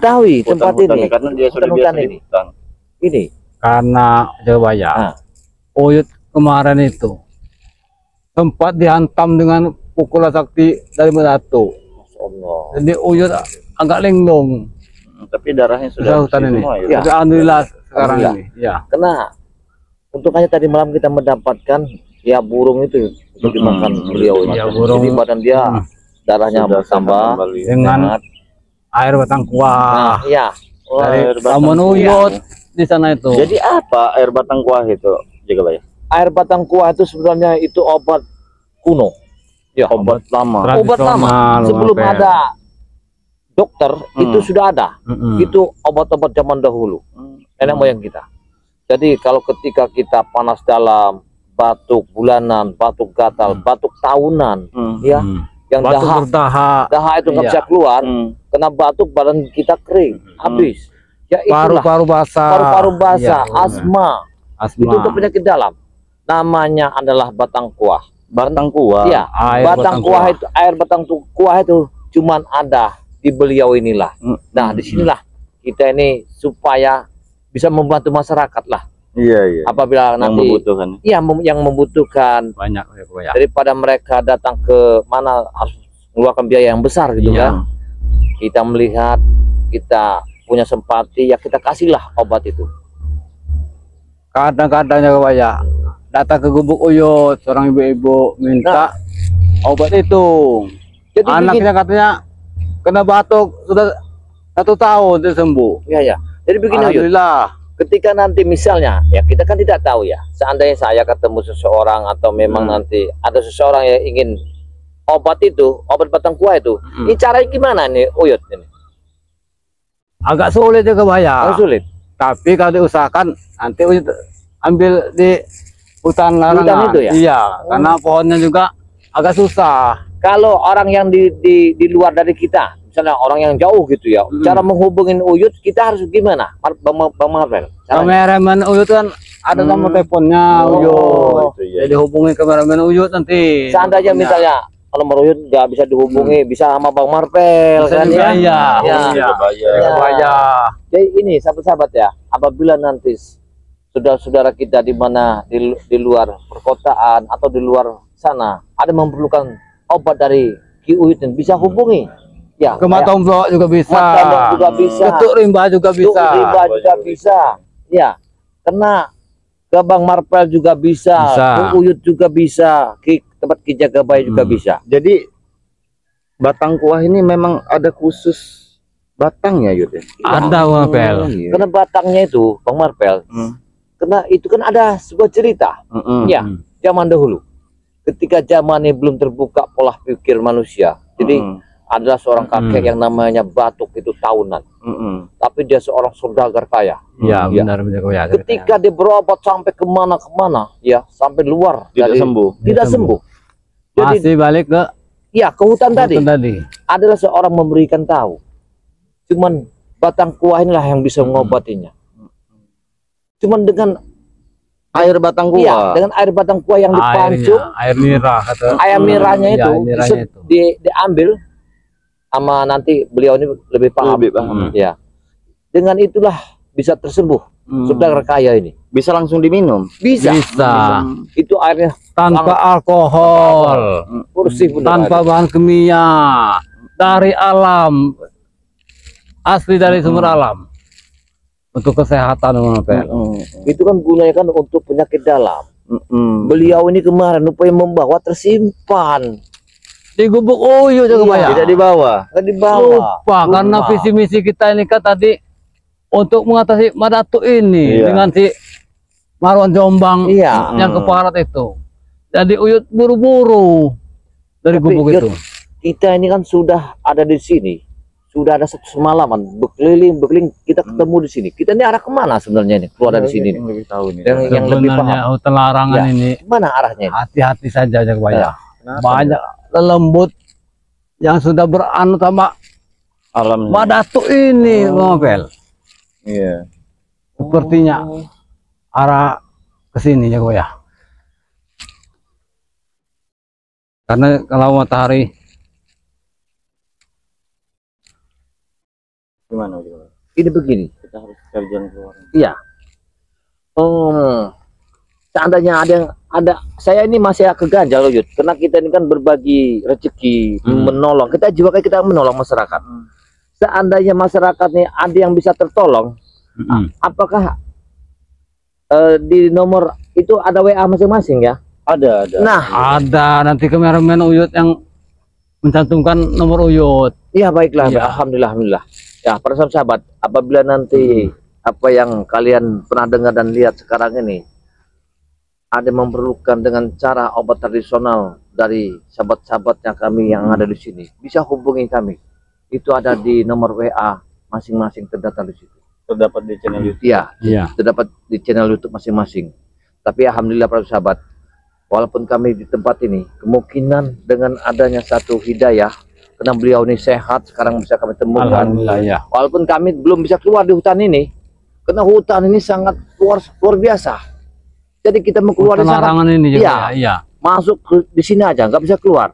mengetahui tempat ini karena dia sudah hutan biasa di ini. hutan. Ini Karena coba ya, Uyut kemarin itu sempat dihantam dengan pukulan sakti dari Medatu. Allah. Jadi Uyut agak linglung. Tapi darahnya sudah Sudah hutan bersih ini. semua, ya. Ya. Tapi alhamdulillah sekarang Alhamdulillah. ini. Ya. Karena untuknya tadi malam kita mendapatkan ya burung itu untuk dimakan beliau. Ya, burung. Jadi badan dia darahnya Sudah bertambah sehat kembali. Dengan sehat. air batang Nah, kuah ya. dari air batang Taman kuah. Uyut di sana itu. Jadi apa air batang kuah itu, Jagabaya? Air batang kuah itu sebenarnya itu obat kuno. Ya, Obat lama. obat lama. Tradisional, Sebelum Mapel. ada dokter itu sudah ada. Mm-mm. Itu obat-obat zaman dahulu. Nenek moyang kita. Jadi kalau ketika kita panas dalam, batuk bulanan, batuk gatal, batuk tahunan, ya, yang Batuk dahak, berdahak, dahak itu nggak Iya. bisa keluar, kena batuk badan kita kering, habis. Ya itulah paru-paru basah, paru-paru basah, Iya, asma, asma. itu untuk penyakit dalam. Namanya adalah batang kuah. Batang kuah. Iya, Air batang kuah itu, air batang kuah itu cuman ada di beliau inilah. Nah, disinilah kita ini supaya bisa membantu masyarakat lah. Iya, iya. Apabila Yang nanti membutuhkan. iya yang membutuhkan, banyak ya. daripada mereka datang ke mana harus mengeluarkan biaya yang besar gitu Iya. kan. Kita melihat, kita punya simpati, ya kita kasihlah obat itu. Kadang-kadang ya datang ke Gubuk Uyut seorang ibu-ibu minta obat itu. Jadi Anaknya katanya kena batuk sudah 1 tahun dia sembuh. ya. Jadi begini Uyut. Alhamdulillah. Ketika nanti misalnya, ya kita kan tidak tahu ya, seandainya saya ketemu seseorang atau memang nanti ada seseorang yang ingin obat itu, obat batang kuah itu, ini caranya gimana nih Uyut ini? Agak sulit juga Agak sulit. Tapi kalau diusahakan nanti Uyut ambil di hutan larangan. Hutan itu ya? Iya, karena pohonnya juga agak susah. Kalau orang yang di luar dari kita, misalnya orang yang jauh gitu ya, cara menghubungin Uyut kita harus gimana? Bang Marvel. Kameramen Uyut kan ada nomor teleponnya Uyut. itu ya. Jadi hubungi kameramen Uyut nanti. Seandainya misalnya kalau Uyut nggak bisa dihubungi, bisa sama Bang Marvel Bisa kan juga, ya. iya. Ya. Jagabaya. Jagabaya. Jadi ini sahabat-sahabat ya, apabila nanti saudara-saudara kita di mana di luar perkotaan atau di luar sana ada memerlukan obat dari Ki Uyut dan bisa hubungi. Ya, Ke Matomblok juga bisa. Matomblok juga bisa. Ketuk Rimba juga bisa. Tuk Rimba juga bisa. Ya, karena ke Bang Marvel juga bisa, Bisa. ke Uyut juga bisa, tempat Ki Jagabaya juga bisa. Jadi batang kuah ini memang ada khusus batangnya, Yud ya? Ada Mapel. Iya. Karena batangnya itu Bang Marvel, karena itu kan ada sebuah cerita. Ya, zaman dahulu. Ketika zaman ini belum terbuka pola pikir manusia. Jadi adalah seorang kakek yang namanya Batuk itu tahunan. Tapi dia seorang saudagar kaya. Iya, Ya. benar ya. Ketika dia berobat sampai kemana-kemana, ya sampai luar Tidak dari- sembuh. tidak sembuh. Jadi Masih balik ke ya ke hutan tadi hutan tadi. adalah seorang memberikan tahu. Cuman batang kuah inilah yang bisa mengobatinya. Cuman dengan Air batang kuah. iya, dengan air batang kuah yang dipancung, Air nira kata. air nirahnya Iya, itu air nirahnya itu. diambil sama nanti beliau ini lebih paham. Lebih paham. Ya. Dengan itulah bisa tersembuh saudagar kaya ini. Bisa langsung diminum. Bisa. Bisa. Itu airnya Tanpa alkohol, bersih benar. tanpa bahan kimia, dari alam, asli dari sumber alam. Untuk kesehatan Mapel. Itu kan gunanya kan untuk penyakit dalam. Beliau ini kemarin upaya membawa tersimpan. Di Gubuk Uyut juga Iya. Tidak dibawa. Kan dibawa. Lupa karena visi misi kita ini kan tadi untuk mengatasi Madatu ini Iya. dengan si Marwan Jombang Iya. yang ke barat itu. Jadi Uyut buru-buru dari Tapi, Gubuk Yud, itu. kita ini kan sudah ada di sini. Sudah ada satu semalaman berkeliling kita ketemu di sini. Kita ini arah kemana sebenarnya ini? Keluar dari sini. Yang lebih tahu nih. Yang lebih paham. Sebenarnya hutan larangan Ya. ini Mana arahnya ini? hati-hati saja Jagabaya. Kenapa? Banyak lembut yang sudah beranut sama Alam. Madatu ini, Mapel. Iya. Sepertinya arah ke sini Jagabaya. Karena kalau matahari Gimana? Ini begini. Kita harus cari jalan keluar. Iya. Seandainya ada saya ini masih keganjal loh Yud, karena kita ini kan berbagi rezeki, menolong. Kita juga kayak kita menolong masyarakat. Seandainya masyarakat nih ada yang bisa tertolong, apakah di nomor itu ada WA masing-masing ya? Ada. Nah, ada nanti kameramen Uyut yang mencantumkan nomor Uyut. iya baiklah, Iya. alhamdulillah. Ya, para sahabat, apabila nanti apa yang kalian pernah dengar dan lihat sekarang ini ada memerlukan dengan cara obat tradisional dari sahabat-sahabatnya kami yang ada di sini, bisa hubungi kami. Itu ada di nomor WA masing-masing terdata di situ. Terdapat di channel YouTube. Iya, terdapat di channel YouTube masing-masing. Tapi alhamdulillah para sahabat, walaupun kami di tempat ini, kemungkinan dengan adanya satu hidayah, karena beliau ini sehat, sekarang bisa kami temukan. Alhamdulillah ya. Walaupun kami belum bisa keluar di hutan ini, karena hutan ini sangat luar biasa. Jadi kita mau keluar di sana, Larangan ini juga. Iya. Iya. masuk di sini aja, nggak bisa keluar.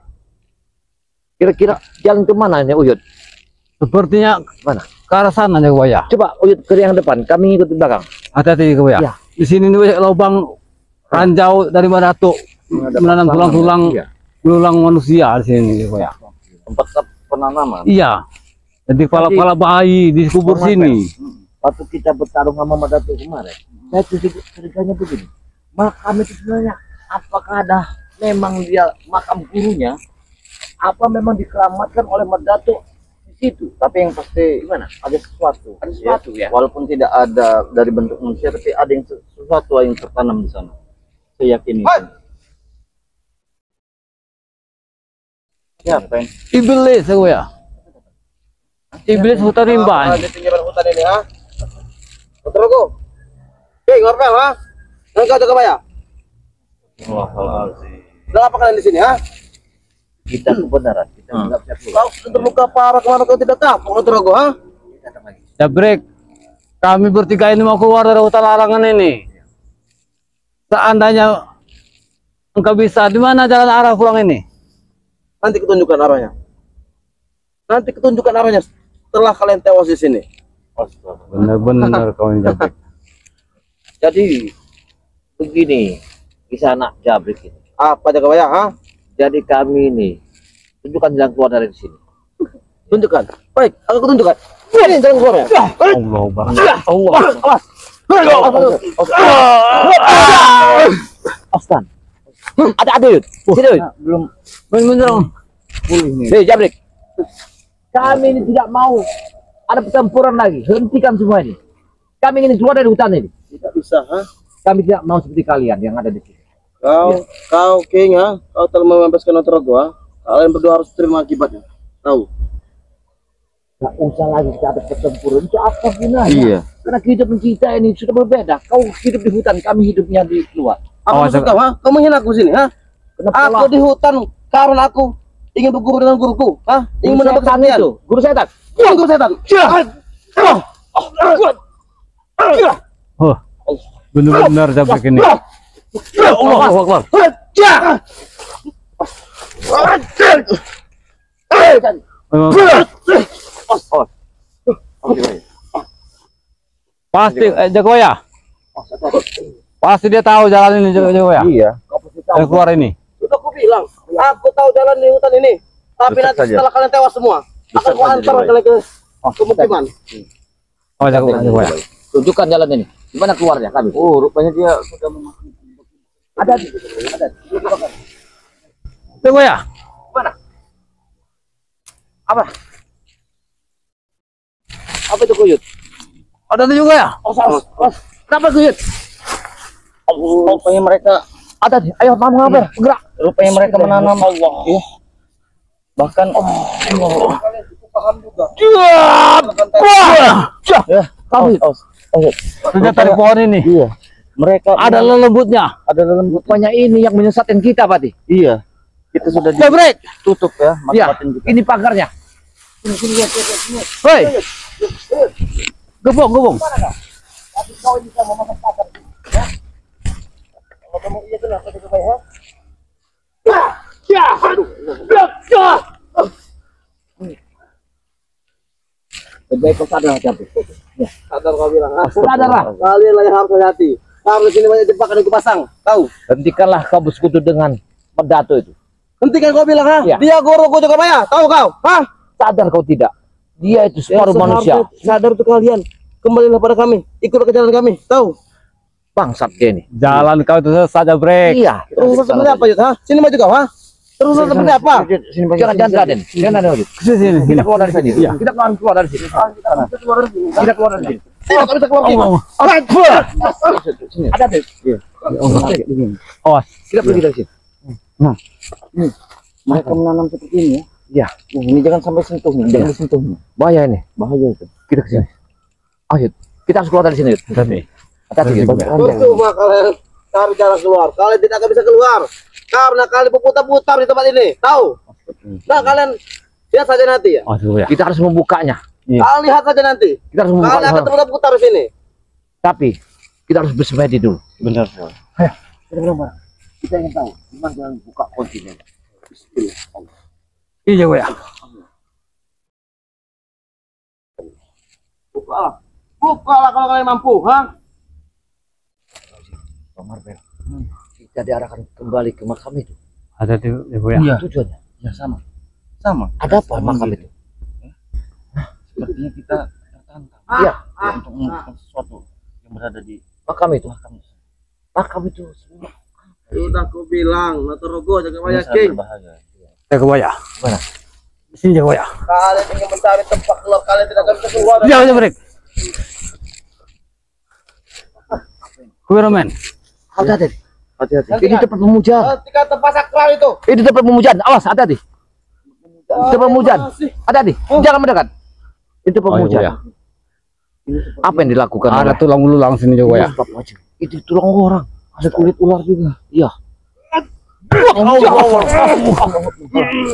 Kira-kira jalan kemana ini Uyut? Sepertinya Mana? ke arah sana ya Buaya. Coba Uyut ke yang depan, kami ikut di belakang. Hati-hati Buaya. Iya. Di sini nih lubang ranjau dari mana tuh menanam tulang-tulang Iya. belulang manusia di sini Buaya. Tempat penanaman. Iya. Jadi kepala-kepala bayi dikubur sini. Waktu kita bertarung sama Madatu kemarin, saya curiganya begini. Makam itu sebenarnya apakah ada memang dia makam gurunya, apa memang dikeramatkan oleh Madatu di situ? Tapi yang pasti Gimana? ada sesuatu. Ada sesuatu ya? Walaupun tidak ada dari bentuk manusia, tapi ada yang sesuatu yang tertanam di sana. Saya yakin itu. Ya, Pen. Iblis Buaya. Iblis hutan rimba. Di pinggir hutan ini, ha? Putraku. Ngorpel, ha? Engkau jaga bayar. Udah apa kalian di sini, ha? Kita kebenaran, kita nggak bisa keluar. Kau terluka parah kemana kau tidak kapok, Putraku, ha? Jabrek, kami bertiga ini mau keluar dari hutan larangan ini. Seandainya engkau bisa, di mana jalan arah pulang ini? Nanti ketunjukkan arahnya. Nanti ketunjukkan arahnya setelah kalian tewas di sini. Benar-benar kau ini Jabrek. Jadi begini, bisa anak Jabrek ini. Apa jaga bayar, ha? Jadi kami ini tunjukkan jalan keluar dari sini. Tunjukkan. Baik, aku tunjukkan. Ini jalan keluarnya. Allah Akbar. Allah. Astan. Ada Yud. Sini Yud. Belum Benar. pulih nih. Hei Jabrek. Kami ini tidak mau ada pertempuran lagi. Hentikan semua ini. Kami ingin keluar dari hutan ini. Tidak bisa, ha? Kami tidak mau seperti kalian yang ada di sini. Kau King, ha? Kau telah membebaskan Otrogo, ha? Kalian berdua harus terima akibatnya. Tahu? Gak usah lagi kita ada pertempuran. Itu apa gunanya? Iya. Karena kehidupan kita ini sudah berbeda. Kau hidup di hutan, kami hidupnya di luar. Apa maksud kau, ha? Kau menghina aku sini, ha? Kenapa Aku di hutan karena aku ingin berguru dengan guruku, ha? Ingin mendapat kesaktian. itu? Guru setan. Guru setan. Oh, benar-benar Jabrek ini. Allah Akbar. Pasti Jagoya. Pasti dia tahu jalan ini Jagoya. Iya. Yang keluar ini. Sudah aku bilang, aku tahu jalan di hutan ini. Tapi Bisa nanti saja. setelah kalian tewas semua, akan ku antar kalian ke pemukiman. Oh Jagoya. Tunjukkan jalan ini. Gimana keluarnya kami? Oh, rupanya dia sudah memasuki. Ada. Jagoya. Mana? Apa? Apa itu Kuyut? Ada tuh juga ya? Kenapa Kuyut? Rupanya mereka Ada. Ayo, mama ngapain? Gerak. Rupanya mereka menanam Allah. ya. Bahkan Kalian cukup paham juga. ya, Kami. Ternyata di pohon ini. Iya. Mereka Ada lembutnya. ada dalam Rupanya ini yang menyesatkan kita, Pak. iya. Kita sudah Jabrek. ditutup ya Iya. batin kita. Ini pagarnya. Hei. Gebong. Tapi kau bisa memakan pagar. Ya. Kalau kamu iya kenapa juga baik, ha? Baik kau sadar hati. Ya. Sadar kau bilang. Sadar lah. Kalian lah yang harus hati. Karena sini banyak jebakan yang kupasang. Tahu? Hentikanlah kau bersekutu dengan Medatu itu. Hentikan kau bilang, ha? Ya. Dia guru juga Maya. Tahu kau? Hah? Sadar kau tidak? Dia itu separuh manusia. Sadar tuh kalian. Kembalilah pada kami. Ikutlah ke jalan kami. Tahu? Bangsat dia ini. Jalan kau itu saja break. Iya. Terus seperti apa, Yud? Ha? Sini maju kau, ha? Terus seperti apa? Jangan Raden. Jangan Raden. Sini. Kita keluar dari sini. Iya. Kita keluar dari sini. Kita keluar dari sini. Tidak bisa keluar. Sini. Ada deh. Awas. Kita pergi dari sini. Mereka menanam seperti ini ya. Iya. Ini jangan sampai sentuh nih, jangan disentuh nih. Bahaya ini. Bahaya itu. Kita ke sini. Ayo, kita harus keluar dari sini. Hati-hati. Percuma kalian cari jalan keluar. Kalian tidak akan bisa keluar. Karena kalian berputar-putar di tempat ini. Tahu? Nah, kalian lihat saja nanti ya. Kita harus membukanya. Kalian lihat saja nanti. Kita harus Kalian akan membukanya. terputar-putar di sini. Tapi kita harus bersemedi dulu. Benar. Kita ingin tahu gimana jalan buka kuncinya. Iya gue ya. Bukalah kalau kalian mampu, ha? Bang Marvel, kita diarahkan kembali ke makam itu. Ada di gue ya. Iya. Tujuannya Ya sama. Sama. ada apa makam itu? Sepertinya kita tertantang. Iya. Untuk melakukan sesuatu yang berada di Makam itu. belakang. Makam itu semua. Sudah aku bilang, Natorogo jaga Ini banyak sangat king. berbahaya. Jaga gue ya. Mana? Sini jaga gue ya. Kalian ingin mencari tempat keluar, kalian tidak akan bisa keluar. Jangan break. Kuiramen. Hati-hati. Hati-hati. Ini tempat pemujaan. Hentikan tempat sakral itu. Ini tempat pemujaan. Awas, hati-hati. Tempat pemujaan. Hati-hati. Jangan mendekat. Itu pemujaan. Apa yang dilakukan? Ada tulang belulang sini juga ya. Itu tulang orang. Ada kulit ular juga. Iya.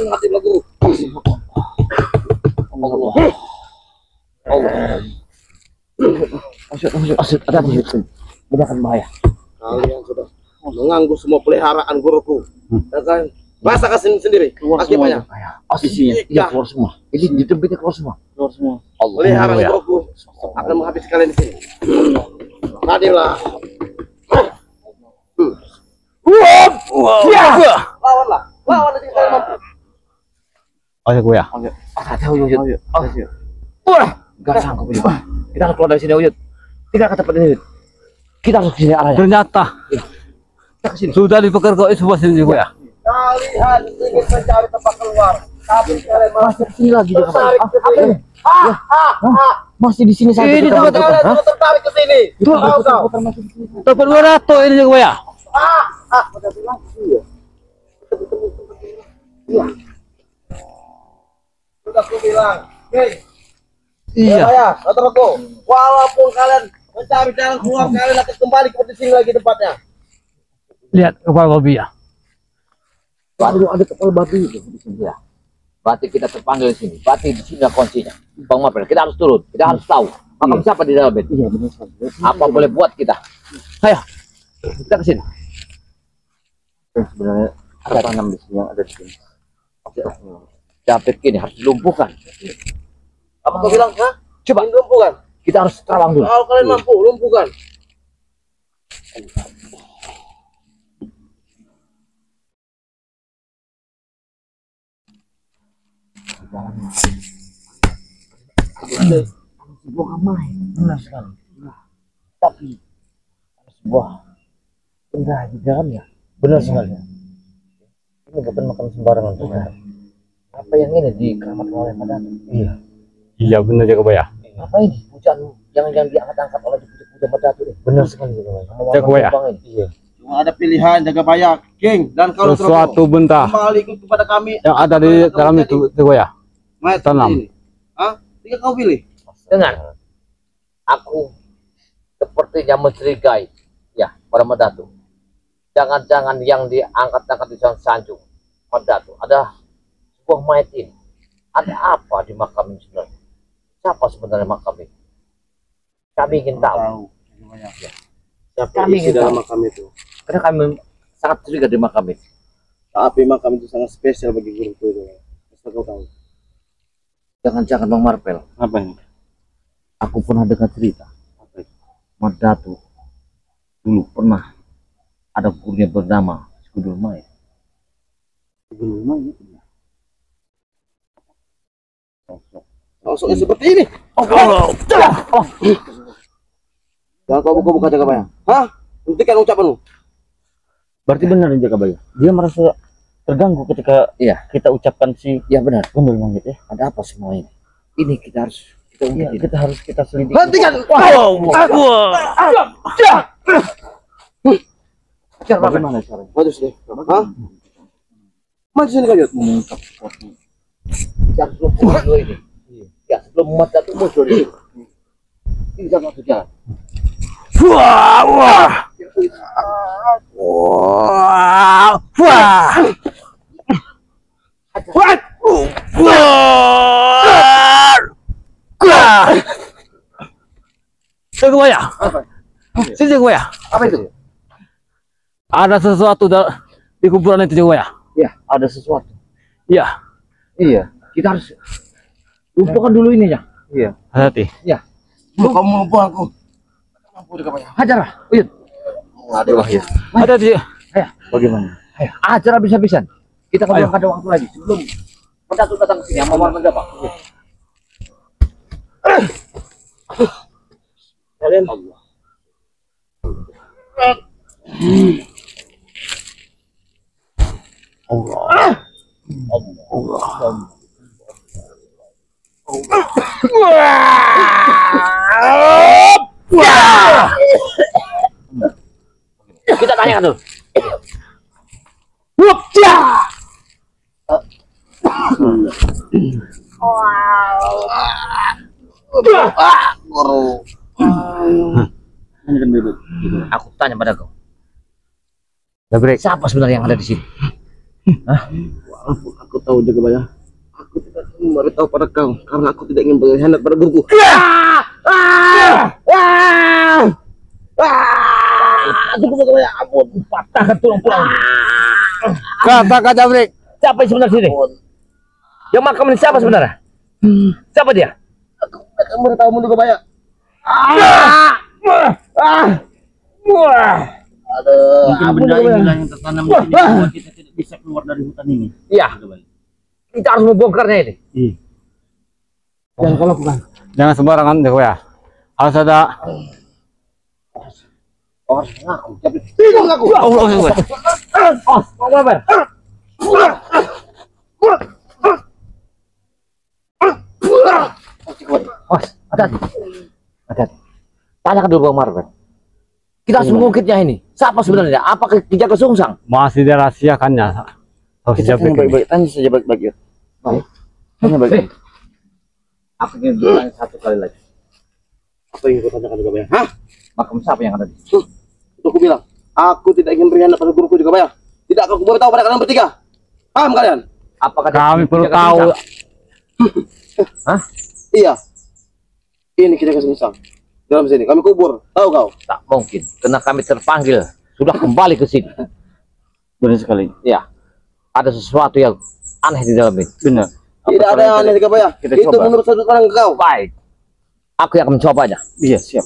Mati lagu. Asyik, ada di situ. Benar bahaya. Kalian sudah mengganggu semua peliharaan guruku. Dan kalian rasakan sendiri. Akibatnya. Iya, keluar semua. Ini di tempatnya keluar semua. Keluar semua. Peliharaan guruku akan menghabisi kalian di sini. Hadirlah. Lawanlah. Lawan nanti kalian mampu. Ayo gue ya. Hati-hati, Uyut. Wah, gak sanggup ini, Pak. Kita harus keluar dari sini, Uyut. Kita ke tempat ini, Uyut. Kita harus ke sini arahnya. Ternyata Kita ke sini. sudah dipekerjakan semua sini juga ya. Kalian ingin mencari tempat keluar, tapi kalian malah Masih di sini lagi dia, Pak. tertarik ke sini. Masih di sini saja. Ini kita tempat berdua. Kalian Hah? juga tertarik ke sini. Tahu kau? Tempat 200 ini juga ya. Sudah aku bilang, hei, Iya. saya, Natorogo, walaupun kalian mencari jalan keluar, kalian akan kembali ke sini lagi tempatnya. Lihat kepala babi ya. Ada kepala babi itu di sini ya. Berarti kita terpanggil di sini. Berarti di sini kuncinya. Bang Mapel, kita harus turun. Kita harus tahu. Makam siapa di dalam itu? Iya benar sekali. Apa boleh buat kita? Ayo, kita ke sini. Dan sebenarnya tertanam di sini yang ada di sini. David ini harus dilumpuhkan. Apa kau bilang? Hah? Coba. Ingin lumpuhkan? Kita harus terawang dulu. Kalau kalian mampu, lumpuhkan. Sebuah ramai. Benar sekali. Tapi ada sebuah benda di dalamnya. Benar sekali. Ini bukan makan sembarangan. Bukan. Apa yang ini dikeramatkan oleh Madatu? Iya. Iya benar jaga gue ya. Apa ini? Pujaan yang diangkat-angkat oleh puja Madatu ini. Benar sekali. Jaga gue ya. Iya. Cuma ada pilihan, jaga bayak, King, dan kalau Sesuatu benda kembali ikut kepada kami yang ada di dalam itu gue ya. Mayat Tanam. ini. Hah? Tinggal kau pilih. Dengar, aku sepertinya mencurigai ya pada Madatu. Jangan-jangan yang diangkat-angkat di Sanjung Madatu ada sebuah mayat ini. Ada apa di makam ini sebenarnya? Siapa sebenarnya makam ini? Kami ingin tahu. Siapa Kami isi ingin dalam tahu. makam itu? Karena kami sangat curiga di makam ini. Tapi makam itu sangat spesial bagi guruku itu. Asal kau tahu. Jangan-jangan Bang Marvel, Apa ini? Aku pernah dengar cerita. Madatu dulu pernah ada gurunya bernama Skudul Maya. Skudul Maya. Sosoknya seperti ini. Jangan kau buka Jagabaya. Hah? Hentikan ucapanmu. Berarti benar Jagabaya. Dia merasa terganggu ketika kita ucapkan si benar. Gundul Mangit ya. Ada apa semua ini? Ini kita harus kita selidiki. Hentikan. Bagaimana caranya? Maju sini. Hah? Maju sini kalian. Mengungkap sesuatu. Yang sebelum muncul ini. Ya, sebelum Madatu muncul ini. Ini sama saja. Jagabaya. Si Jagabaya. Apa itu? Ada sesuatu di kuburan itu Jagabaya. Ya, ada sesuatu. Iya. Iya, kita harus lupakan dulu ini ya. Iya. Hati-hati. Ya, Kamu lupa aku. Mampu Jagabaya. hajarlah. Uyut. Aduh ya. Hati-hati. Ayo, Bagaimana? ayo. Ajar habis-habisan. Kita nggak ada waktu lagi sebelum Madatu datang ke sini. Yang mau mendapat. Kalian Kita tanyakan dulu. Ini kan bebek. Aku tanya pada kau. Jabrek. Siapa sebenarnya yang ada di sini? aku tahu Jagabaya. Aku tidak memberitahu pada kau karena aku tidak ingin berkhianat pada guruku. Cukup Jagabaya, ampun. Patahkan tulang-tulang. Katakan Jabrek. Siapa yang sebenarnya sini? Yang makam ini siapa sebenarnya? Siapa dia? Aku akan memberitahumu Jagabaya. Mungkin benda inilah yang tertanam di sini membuat kita tidak bisa keluar dari hutan ini. Iya. Kita harus membongkarnya ini. Jangan kau lakukan. Jangan sembarangan Jagabaya. Harus ada. Harus ngaku. Tidak aku. Allah. Mau apa? Hati-hati. Hati-hati. Tanyakan dulu Bang Marwan. Kita harus mengungkitnya ini. Siapa sebenarnya? Apakah Kijaka Sungsang? Masih dirahasiakannya. Harus Kita tanya Jabrek. baik-baik, tanya saja baik-baik ya. Baik. Tanya baik-baik. Aku ingin bertanya satu kali lagi. Apa yang kau tanyakan Jagabaya? Hah? Makam siapa yang ada di sini? Itu aku bilang, aku tidak ingin berkhianat pada guruku Jagabaya. Tidak akan aku beritahu pada kalian bertiga. Paham kalian? Apakah Kami perlu Kijaka tahu. Sungsang? Hah? Iya. Ini Kijaka Sungsang. Dalam sini kami kubur. Tahu kau? Tak mungkin. Karena kami terpanggil. Sudah kembali ke sini. Benar sekali. Ya. Ada sesuatu yang aneh di dalam ini. Benar. Tidak ada yang aneh Jagabaya. Kita Itu coba. menurut sudut pandang kau. Baik. Aku yang akan mencobanya. Iya, siap.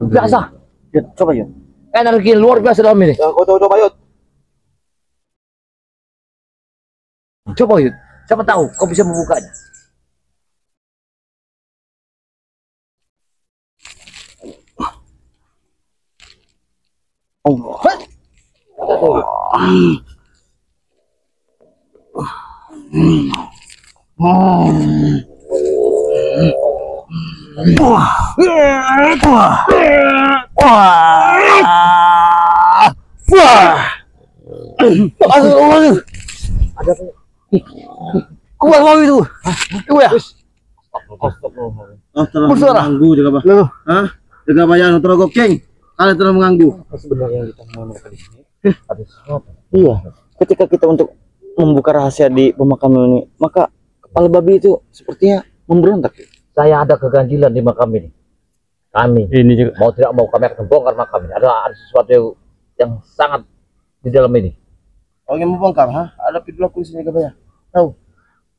Biasa. Ya, coba ya. Energi luar biasa dalam ini. Yang kau coba Yud. Coba Yud. Siapa tahu kau bisa membukanya. Keluar mau itu. Keluar ya. Oh, telah Bersuara. mengganggu Jagabaya. Hah? Jagabaya terogok King. Kalian telah mengganggu. Sebenarnya yang kita mau di sini ada sesuatu. Iya. Ketika kita untuk membuka rahasia di pemakaman ini, maka kepala babi itu sepertinya memberontak. Saya ada keganjilan di makam ini. Kami Ini juga. mau tidak mau kami akan bongkar makam ini. Ada sesuatu yang sangat di dalam ini. Kau ingin membongkar, ha? Ada dulu aku di sini Jagabaya. Tahu?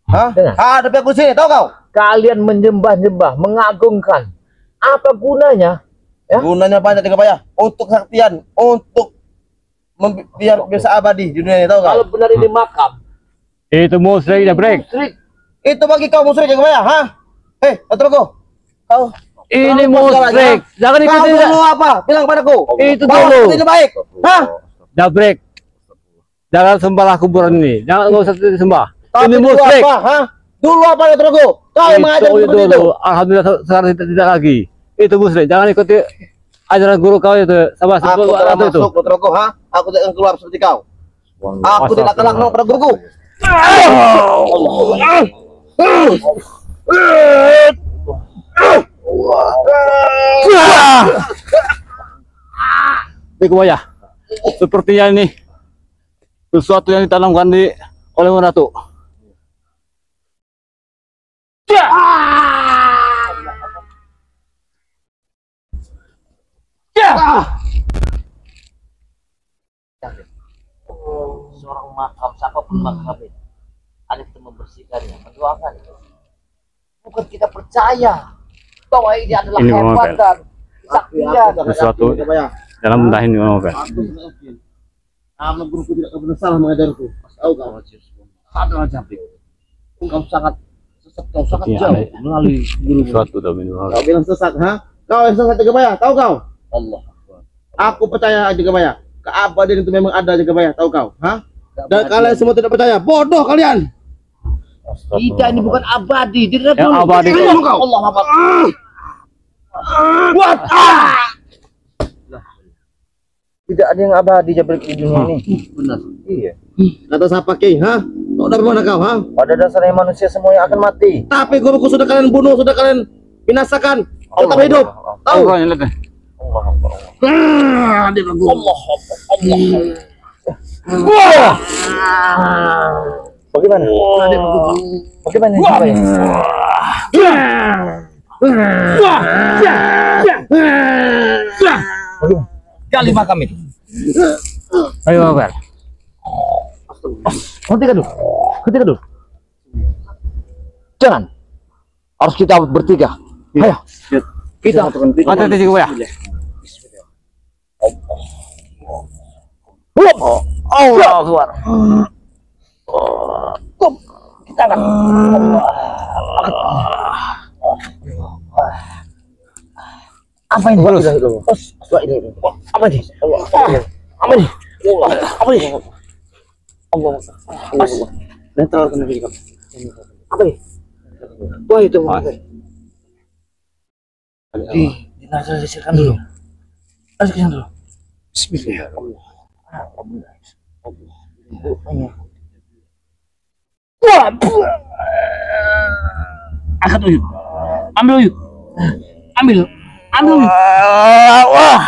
Hah? Dengar. Ada aku di sini, tahu kau? Kalian menyembah-nyembah, mengagungkan. Apa gunanya? Ya? Gunanya banyak Jagabaya. Untuk kesaktian, untuk biar bisa abadi di dunia ini, tahu kau? Kalau benar ini makam, Itu musyrik Jabrek. musyrik. Itu bagi kau musyrik Jagabaya, ha? Aturku. Kau Ini Kau musyrik. Jangan kau ikuti. dulu apa? Bilang padaku. Itu Bahwa dulu. tidak baik. Hah? Jabrek. Jangan sembahlah kuburan ini. Jangan nggak usah disembah. Tapi Ini dulu musyrik. apa? Hah? Dulu apa aturku? Kau yang mengajar Itu seperti itu. dulu. Alhamdulillah sekarang tidak lagi. Itu musyrik. Jangan ikuti ajaran guru kau itu. Sama Aku seperti telah itu. masuk aturku, ha? Aku tidak akan keluar seperti kau. Aku tidak akan lakukan pada guruku. Jagabaya. Sepertinya ini sesuatu yang ditanamkan oleh Ratu. Seorang makam, siapapun makam itu, ada kita membersihkannya, mendoakan. Bukan kita percaya bahwa ini adalah Ini kehebatan, kesaktian. Sesuatu dalam mendahin novel. Aku tidak yakin. Karena guruku tidak pernah salah mengajarku. Tahu kau? Adalah Jabrik. Kau sangat sesat, kau sangat Iya, jauh ada. melalui guru. Sesuatu dalam novel. Kau bilang sesat, ha? Kau yang sesat Jagabaya, tahu kau? Allah. Aku percaya Jagabaya. Keabadian itu memang ada Jagabaya, tahu kau? Ha? Dan kalian semua tidak percaya. Bodoh kalian. Kita ini bukan abadi, tidak Yang dulu. abadi Tidak kau. dulu kau. Allah Akbar. Buat. Tidak ada yang abadi Jabrik di dunia ini. Benar. Iya. Kata siapa Ki, ha? Kau dari mana kau, ha? Pada dasarnya manusia semuanya akan mati. Tapi guruku sudah kalian bunuh, sudah kalian binasakan. Tetap hidup. Tahu? Allah yang lihat. Allah Akbar. Dia bilang guru. Allah Akbar. Allah. Bagaimana? Bagaimana Jabrik? Gali makam itu. Ayo Abel. Hentikan dulu. Hentikan dulu. Jangan. Harus kita bertiga. Ayo. Kita. Hati-hati Jagabaya. Allah Akbar. Kita akan. Apa ini? Apa ini? Apa ini? Apa ini? Apa ini? Allah. Netral kena diri kau. Apa ini? Wah itu. Dinasihkan dulu. Nasihkan dulu. Bismillah. Wah. Angkat uyut. Ambil uyut. Ambil. Ambil uyut. Wah.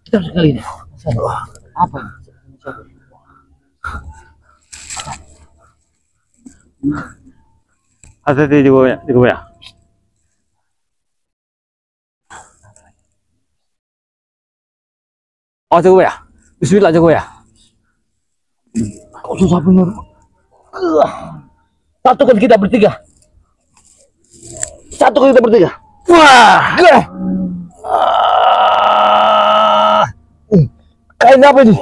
Kita sekali ini. Apa? Hati-hati Jagabaya. Oh Jagabaya. Bismillah Jagabaya. Kok susah bener. Satukan kita bertiga. Satukan kita bertiga. Wah. Kain apa ini?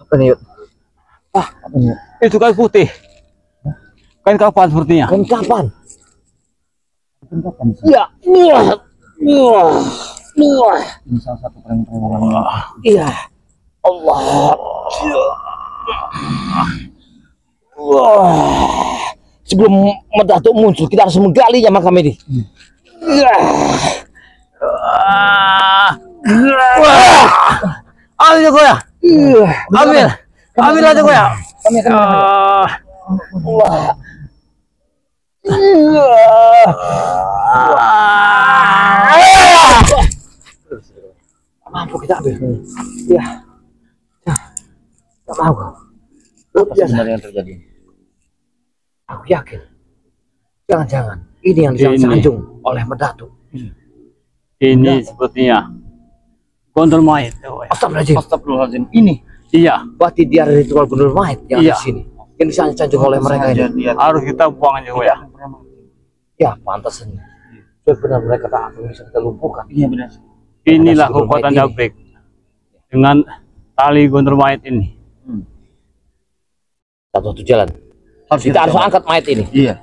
Apa nih? Apa nih? Itu kain putih. Kain kapan sepertinya? Kain kapan? Ya. Ini salah satu perempuan. Iya. Allah. Sebelum Datuk muncul, kita harus menggalinya makam ini. Ambil Jagabaya. Ambil. Ambil aja Jagabaya. Kami akan Mampu kita ambil. Iya. Tak mau. apa sebenarnya yang terjadi? Aku yakin. Jangan-jangan ini yang Ini. disanjung oleh Medatu. Ini sepertinya gondol mayat. Ya, Buya. Astagfirullahaladzim. Ini Iya, Berarti dia ada ritual gondol mayat yang Iya. di sini. Yang disanjung oleh mereka ini. harus kita buang aja Buya. Ya, pantas ini. Benar mereka tak bisa kita lumpuhkan. iya benar. Inilah Ada gondol kekuatan mayat ini. jabrik dengan tali gondol mayat ini. Satu jalan. Kita harus angkat mayat ini. Iya,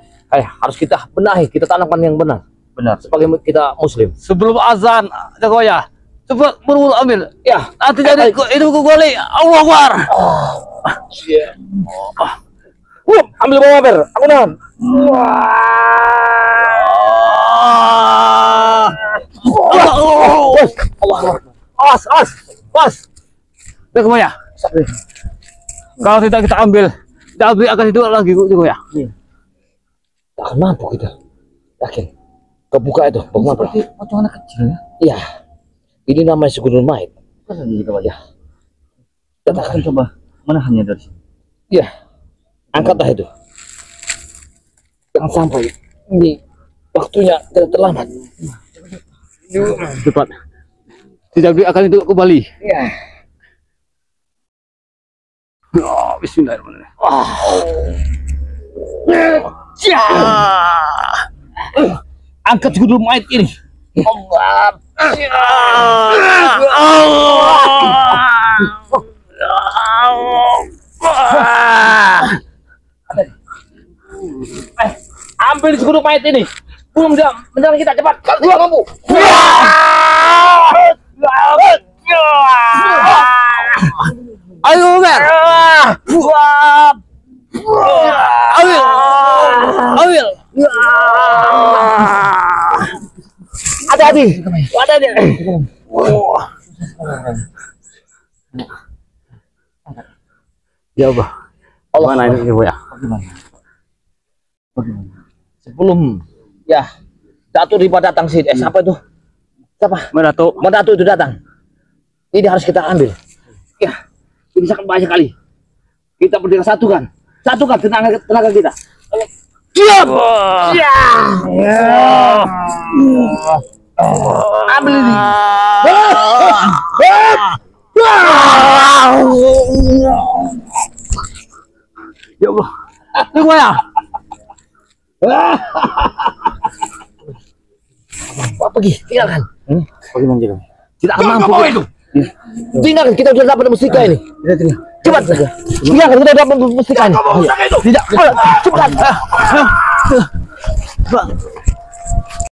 Harus kita benahi, kita tanamkan yang benar. benar. Sebagai kita muslim. Sebelum azan, Jagoya, coba buru-buru ambil. Ya, Nanti jadi itu golek. Allah Akbar. ambil bawa ber. Aku nahan. Awas. Jagoya. Kalau tidak kita ambil, jabrik akan hidup lagi Jagoya. Tak akan mampu kita. Yakin. Kebuka itu, bagaimana? Seperti potongan anak kecil ya. Iya. Ini namanya segundul mayat. Masa gitu Pak? Ya. Kita akan coba menahannya dari sini. Iya. Angkatlah itu. Jangan sampai ini waktunya tidak terlambat. Cepat. Si jabrik akan hidup kembali. Iya. Oh, bismillahirrahmanirrahim. Angkat segundul mayat ini. Allah. Ambil segundul mayat ini. Belum dia menyerang kita, cepat. Kalau dia mampu. Ayo, Mer. Ambil. Hati-hati. Hati-hati. Ya Allah. Mana ini Buya? Sebelum Datuk Riba datang sini, siapa itu? Siapa? Datuk. Datuk itu datang. Ini harus kita ambil. Ya, ini sangat banyak kali. Kita berdiri satukan tenaga kita. Siap. Ambil ini. Ya Allah. Ini Buya. Pak pergi, tinggalkan. Bagaimana Jagoya? Tidak akan mampu. Tinggalkan, kita sudah dapat mustika ini. Cepat saja. Tinggalkan, kita dapat mustika ini. Tidak, cepat.